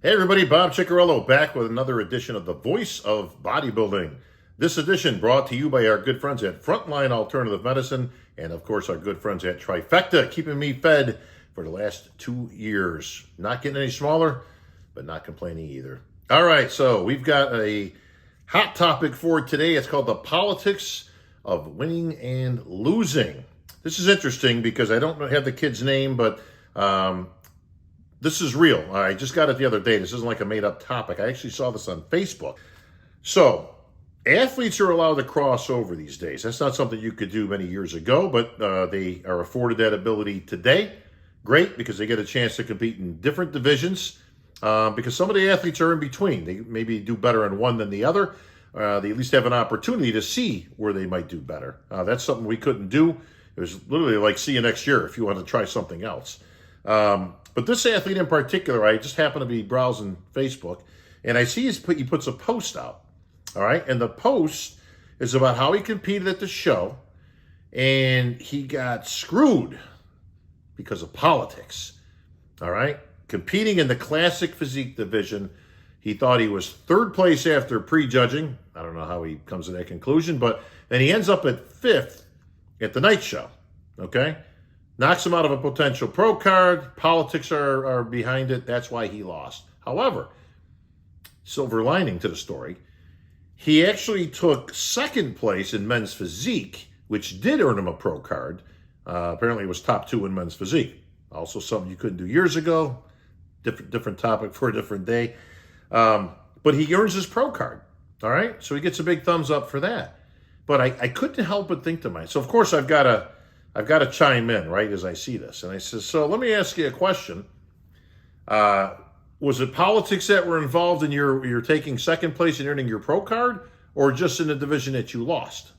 Hey everybody, Bob Ciccarello back with another edition of The Voice of Bodybuilding. This edition brought to you by our good friends at Frontline Alternative Medicine and of course our good friends at Trifecta, keeping me fed for the last 2 years. Not getting any smaller, but not complaining either. All right, so we've got a hot topic for today. It's called the politics of winning and losing. This is interesting because I don't have the kid's name, but this is real. I just got it the other day. This isn't like a made-up topic. I actually saw this on Facebook. So, athletes are allowed to cross over these days. That's not something you could do many years ago, but they are afforded that ability today. Great, because they get a chance to compete in different divisions. Because some of the athletes are in between. They maybe do better in one than the other. They at least have an opportunity to see where they might do better. That's something we couldn't do. It was literally like, see you next year if you want to try something else. But this athlete in particular, I just happened to be browsing Facebook, and I see he puts a post out, all right? And the post is about how he competed at the show, and he got screwed because of politics, all right? Competing in the classic physique division, he thought he was third place after prejudging. I don't know how he comes to that conclusion, but then he ends up at fifth at the night show, okay? Knocks him out of a potential pro card. Politics are behind it. That's why he lost. However, silver lining to the story, he actually took second place in men's physique, which did earn him a pro card. Apparently it was top 2 in men's physique. Also something you couldn't do years ago. Different topic for a different day. But he earns his pro card. All right? So he gets a big thumbs up for that. But I couldn't help but think to myself. So of course I've got to chime in, right, as I see this. And I said, so let me ask you a question. Was it politics that were involved in your taking second place and earning your pro card, or just in the division that you lost?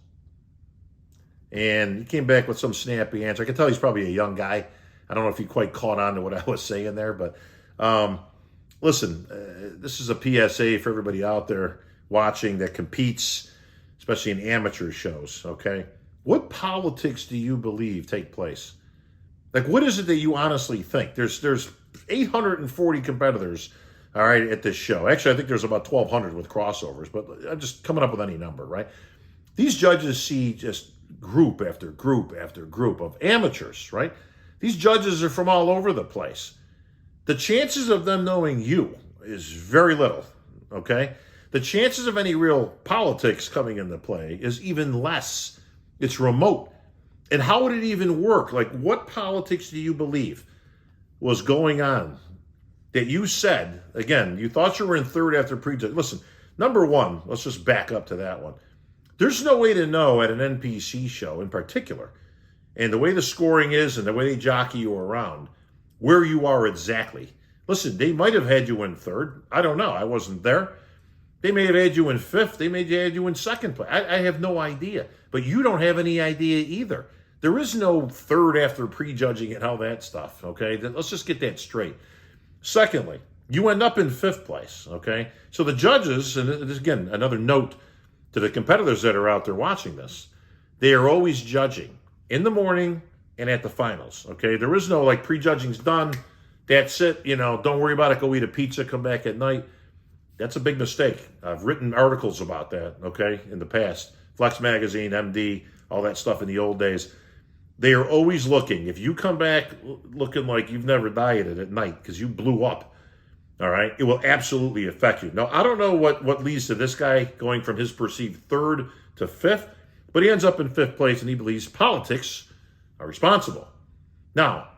And he came back with some snappy answer. I can tell he's probably a young guy. I don't know if he quite caught on to what I was saying there. But listen, this is a PSA for everybody out there watching that competes, especially in amateur shows, okay? What politics do you believe take place? Like, what is it that you honestly think? There's 840 competitors, all right, at this show. Actually, I think there's about 1,200 with crossovers, but I'm just coming up with any number, right? These judges see just group after group after group of amateurs, right? These judges are from all over the place. The chances of them knowing you is very little, okay? The chances of any real politics coming into play is even less. It's remote. And how would it even work? Like, what politics do you believe was going on that you said, again, you thought you were in third after prejudge? Listen, number one, let's just back up to that one. There's no way to know at an NPC show in particular, and the way the scoring is and the way they jockey you around, where you are exactly. Listen, they might have had you in third. I don't know. I wasn't there. They may have had you in fifth. They may have had you in second place. I have no idea. But you don't have any idea either. There is no third after prejudging and all that stuff, okay? Let's just get that straight. Secondly, you end up in fifth place, okay? So the judges, and this, again, another note to the competitors that are out there watching this, they are always judging in the morning and at the finals, okay? There is no, like, prejudging's done, that's it, don't worry about it, go eat a pizza, come back at night. That's a big mistake. I've written articles about that, okay, in the past. Flex Magazine, MD, all that stuff in the old days. They are always looking. If you come back looking like you've never dieted at night because you blew up, all right, it will absolutely affect you. Now, I don't know what leads to this guy going from his perceived third to fifth, but he ends up in fifth place and he believes politics are responsible. Now,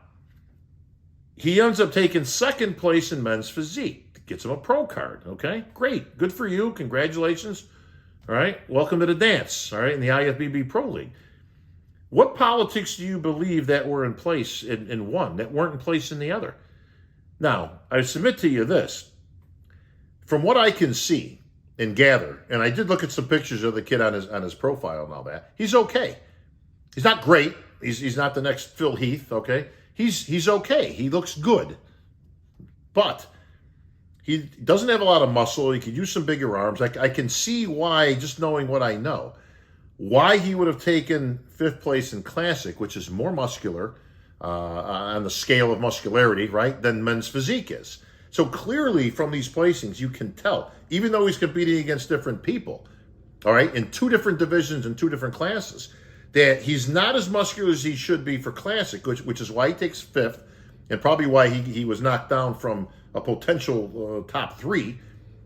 he ends up taking second place in men's physique. Gets him a pro card, okay? Great. Good for you. Congratulations. All right? Welcome to the dance, all right, in the IFBB Pro League. What politics do you believe that were in place in one that weren't in place in the other? Now, I submit to you this. From what I can see and gather, and I did look at some pictures of the kid on his profile and all that, he's okay. He's not great. He's not the next Phil Heath, okay? He's okay. He looks good. But he doesn't have a lot of muscle. He could use some bigger arms. I can see why, just knowing what I know, why he would have taken fifth place in Classic, which is more muscular on the scale of muscularity, right, than men's physique is. So clearly from these placings, you can tell, even though he's competing against different people, all right, in 2 different divisions and 2 different classes, that he's not as muscular as he should be for Classic, which is why he takes 5th, and probably why he was knocked down from a potential top 3,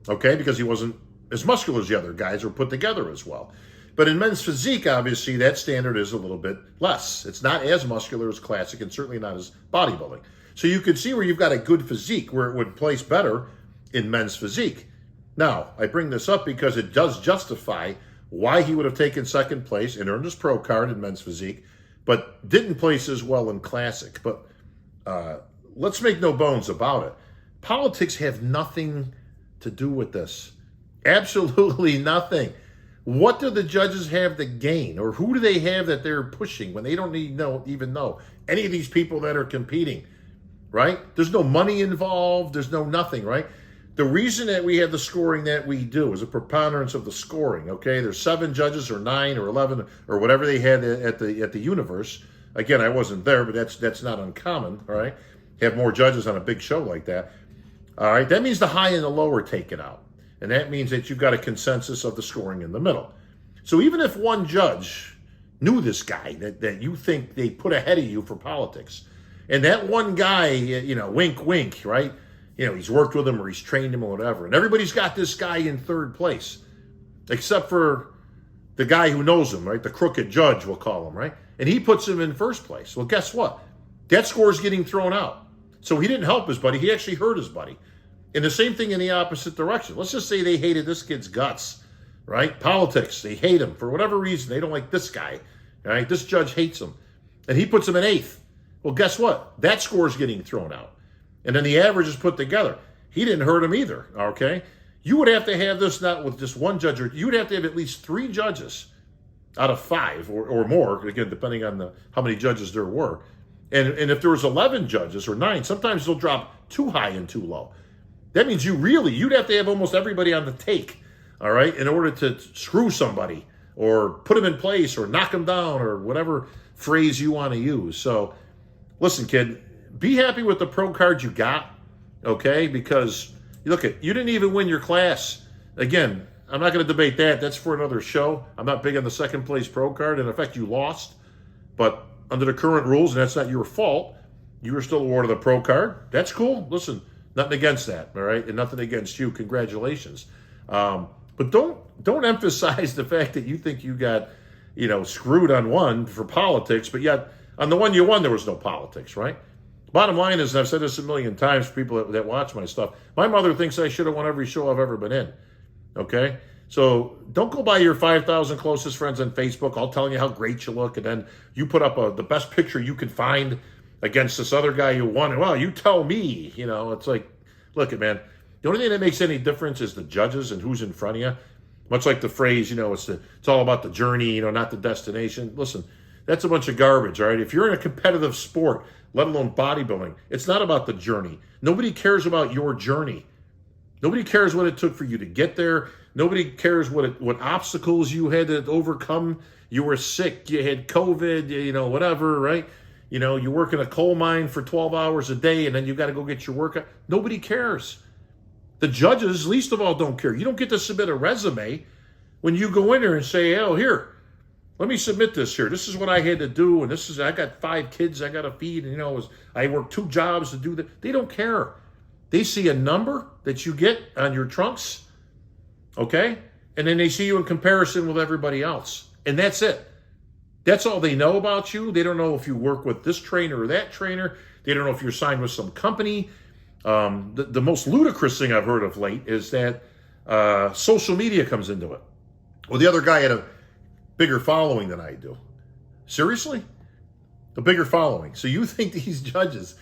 okay, because he wasn't as muscular as the other guys or put together as well. But in men's physique, obviously, that standard is a little bit less. It's not as muscular as Classic and certainly not as bodybuilding. So you could see where you've got a good physique, where it would place better in men's physique. Now, I bring this up because it does justify why he would have taken 2nd place and earned his pro card in men's physique, but didn't place as well in Classic. But let's make no bones about it. Politics have nothing to do with this. Absolutely nothing. What do the judges have to gain? Or who do they have that they're pushing when they don't even know any of these people that are competing, right? There's no money involved. There's no nothing, right? The reason that we have the scoring that we do is a preponderance of the scoring, okay? There's 7 judges or 9 or 11 or whatever they had at the Universe. Again, I wasn't there, but that's not uncommon, all right? Have more judges on a big show like that. All right, that means the high and the low are taken out. And that means that you've got a consensus of the scoring in the middle. So even if one judge knew this guy that you think they put ahead of you for politics, and that one guy, wink, wink, right? He's worked with him or he's trained him or whatever. And everybody's got this guy in 3rd place, except for the guy who knows him, right? The crooked judge, we'll call him, right? And he puts him in 1st place. Well, guess what? That score's getting thrown out. So he didn't help his buddy. He actually hurt his buddy. And the same thing in the opposite direction. Let's just say they hated this kid's guts, right? Politics, they hate him for whatever reason. They don't like this guy, right? This judge hates him. And he puts him in 8th. Well, guess what? That score's getting thrown out. And then the average is put together. He didn't hurt him either, okay? You would have to have this not with just one judge. You would have to have at least 3 judges out of 5 or more, again, depending on how many judges there were. And if there was 11 judges or 9, sometimes they'll drop too high and too low. That means you'd have to have almost everybody on the take, all right, in order to screw somebody or put them in place or knock them down or whatever phrase you want to use. So listen, kid, be happy with the pro card you got, okay, because you didn't even win your class. Again, I'm not going to debate that. That's for another show. I'm not big on the 2nd place pro card. In effect, you lost. But under the current rules, and that's not your fault, you were still awarded a pro card. That's cool. Listen, nothing against that, all right? And nothing against you. Congratulations. But don't emphasize the fact that you think you got, screwed on one for politics, but yet on the one you won, there was no politics, right? Bottom line is, and I've said this a million times for people that watch my stuff, my mother thinks I should have won every show I've ever been in, okay? So don't go by your 5,000 closest friends on Facebook all telling you how great you look, and then you put up the best picture you can find against this other guy who won. And, well, you tell me, it's like, look, man, the only thing that makes any difference is the judges and who's in front of you. Much like the phrase, it's all about the journey, not the destination. Listen, that's a bunch of garbage, all right? If you're in a competitive sport, let alone bodybuilding, it's not about the journey. Nobody cares about your journey. Nobody cares what it took for you to get there. Nobody cares what obstacles you had to overcome. You were sick, you had COVID, whatever, right? You work in a coal mine for 12 hours a day and then you got to go get your workout. Nobody cares. The judges, least of all, don't care. You don't get to submit a resume when you go in there and say, oh, here, let me submit this here. This is what I had to do. And I got 5 kids I got to feed. And, I work 2 jobs to do that. They don't care. They see a number that you get on your trunks, okay? And then they see you in comparison with everybody else. And that's it. That's all they know about you. They don't know if you work with this trainer or that trainer. They don't know if you're signed with some company. The most ludicrous thing I've heard of late is that social media comes into it. Well, the other guy had a bigger following than I do. Seriously? A bigger following. So you think these judges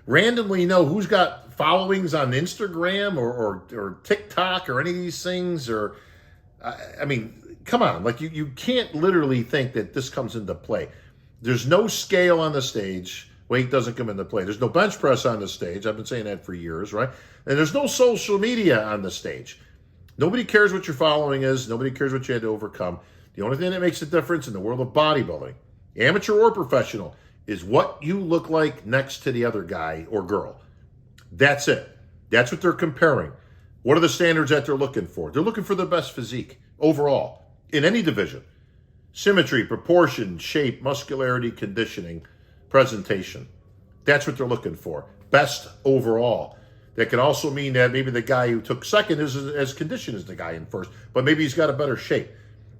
randomly know who's got followings on Instagram or TikTok or any of these things? Or, I mean, come on. Like, you can't literally think that this comes into play. There's no scale on the stage. Weight doesn't come into play. There's no bench press on the stage. I've been saying that for years, right? And there's no social media on the stage. Nobody cares what your following is. Nobody cares what you had to overcome. The only thing that makes a difference in the world of bodybuilding, amateur or professional, is what you look like next to the other guy or girl. That's it. That's what they're comparing. What are the standards that they're looking for? They're looking for the best physique overall in any division. Symmetry, proportion, shape, muscularity, conditioning, presentation. That's what they're looking for. Best overall. That can also mean that maybe the guy who took second is as conditioned as the guy in first, but maybe he's got a better shape.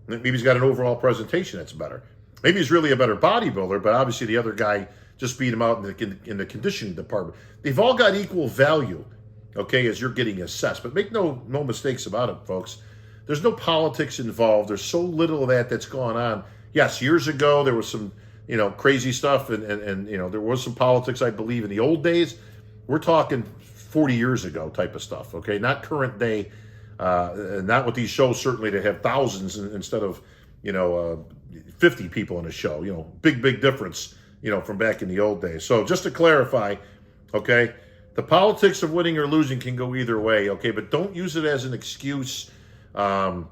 Maybe he's got an overall presentation that's better. Maybe he's really a better bodybuilder, but obviously the other guy just beat him out in the conditioning department. They've all got equal value, okay, as you're getting assessed. But make no mistakes about it, folks. There's no politics involved. There's so little of that's gone on. Yes, years ago there was some, crazy stuff, and there was some politics, I believe, in the old days. We're talking 40 years ago type of stuff, okay? Not current day, not with these shows, certainly, to have thousands instead of, 50 people in a show. Big difference, from back in the old days. So just to clarify, okay, the politics of winning or losing can go either way, okay? But don't use it as an excuse. There's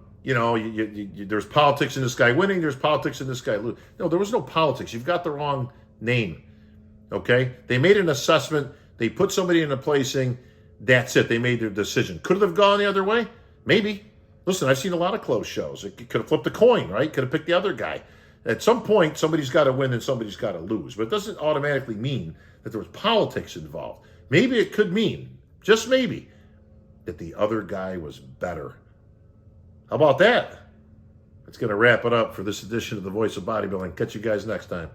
politics in this guy winning, there's politics in this guy losing. No, there was no politics. You've got the wrong name, okay? They made an assessment. They put somebody in a placing. That's it. They made their decision. Could it have gone the other way? Maybe. Listen, I've seen a lot of close shows. It could have flipped a coin, right? Could have picked the other guy. At some point, somebody's got to win and somebody's got to lose. But it doesn't automatically mean that there was politics involved. Maybe it could mean, just maybe, that the other guy was better. How about that? That's going to wrap it up for this edition of The Voice of Bodybuilding. Catch you guys next time.